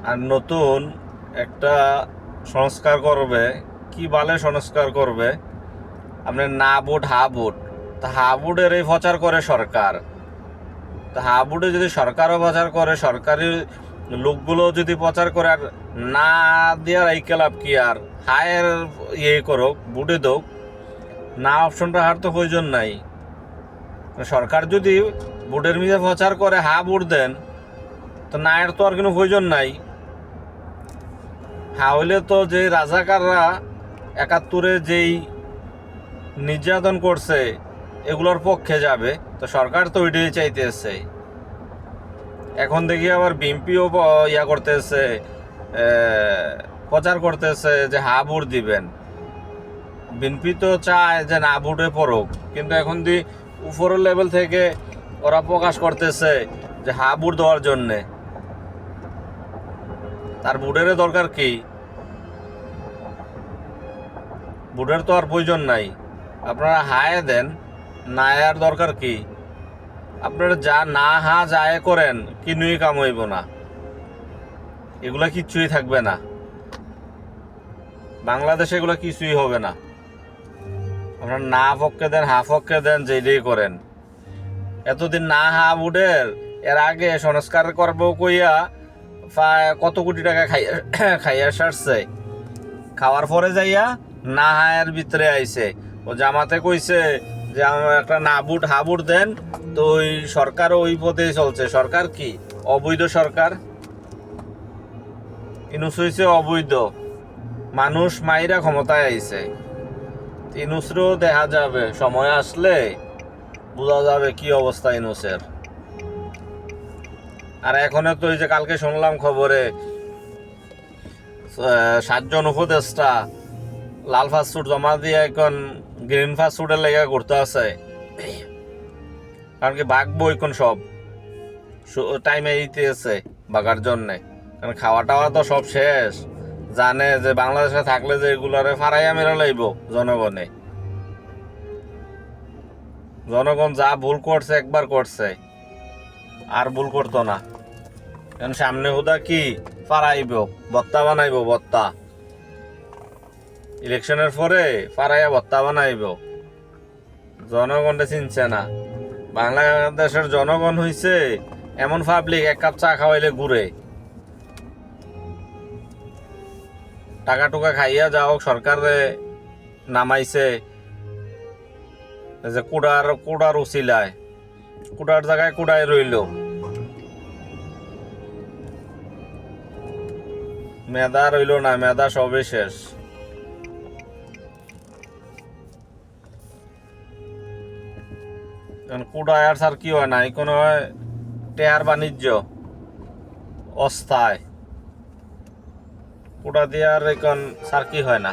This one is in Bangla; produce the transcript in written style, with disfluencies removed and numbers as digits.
আর নতুন একটা সংস্কার করবে, কি বালে সংস্কার করবে আপনার না ভোট হা ভোট। তা হা ভোটের এই প্রচার করে সরকার, তা হা ভোটে যদি সরকারও প্রচার করে, সরকারি লোকগুলো যদি প্রচার করে, আর না দেওয়ার এই ক্লাব কি আর হায়ের ইয়ে করুক, ভোটে দোক, না অপশনটা হার তো প্রয়োজন নাই। সরকার যদি ভোটের মিজে প্রচার করে হা ভোট দেন, তো না এর তো আর কোনো প্রয়োজন নাই। হা হইলে তো যে রাজাকাররা ৭১-এ যেই নির্যাতন করছে এগুলোর পক্ষে যাবে, তো সরকার তো ওইটাই চাইতেছে। এখন দেখি আবার বিএনপিও ইয়া করতেছে, প্রচার করতেছে যে হা ভোট দিবেন। বিএনপি তো চায় যে না ভোটে পড়ুক, কিন্তু এখন দি উপরের লেভেল থেকে ওরা প্রকাশ করতেছে যে হা ভোট দেওয়ার জন্যে। তার ভোটের দরকার কি? ভোটের তো আর প্রয়োজন নাই। আপনারা হায় দেন, না আর দরকার কি? আপনারা যা না হা যায় করেন, কিনুই কাম হইব না, এগুলা কিচ্ছুই থাকবে না বাংলাদেশে, এগুলো কিছুই হবে না। আপনারা না পক্ষে দেন হা পক্ষে দেন, যেটাই করেন। এতদিন না হা ভোটের এর আগে সংস্কার করবো কইয়া কত কোটি টাকা খাইয়া খাইয়া সারছে, খাওয়ার পরে যাইয়া না হায়ের ভিতরে আইছে। ও জামাতে কইছে যে আমার একটা না ভোট হা ভোট দেন, তো ওই সরকার ওই পথেই চলছে। সরকার কি অবৈধ সরকার? ইনুস হইছে অবৈধ, মানুষ মাইরা ক্ষমতায় আইছে। ইনুসরও দেখা যাবে, সময় আসলে বোঝা যাবে কি অবস্থা ইনুসের। আর এখনো তো ওই যে কালকে শুনলাম খবরে 7 জন উপদেষ্টা লাল ফাস্টফুড জমা দিয়ে এখন গ্রিন ফাস্টফুডের লেগে করতে আছে। কারণ কি বাঘবো এখন সব টাইমে আছে বাগার জন্যে, কারণ খাওয়া টাওয়া তো সব শেষ। জানে যে বাংলাদেশে থাকলে যে এগুলারে ফারাইয়া মেরে লাইব জনগণে। জনগণ যা ভুল করছে একবার করছে, আর ভুল করতো না। কারণ সামনে হুদা কি ফারাইব, বত্তা বানাইব, বত্তা ইলেকশনের পরে ফারাইয়া বত্তা বানাইব। জনগণে চিনছে না। বাংলাদেশের জনগণ হইছে এমন পাবলিক, এক কাপ চা খাওয়াইলে ঘুরে। টাকা টুকা খাইয়া যাও, সরকারে নামাইছে যে কুড়ার উচিলায়, কুড়ার জায়গায় কুড়াই রইল। মেধা রইল না, মেধা সবই শেষ। কুড়ায় আর স্যার কি হয় না, কোনো টেয়ার বাণিজ্য অস্থায়, কুড়া দিয়ে আর এখন স্যার কি হয় না।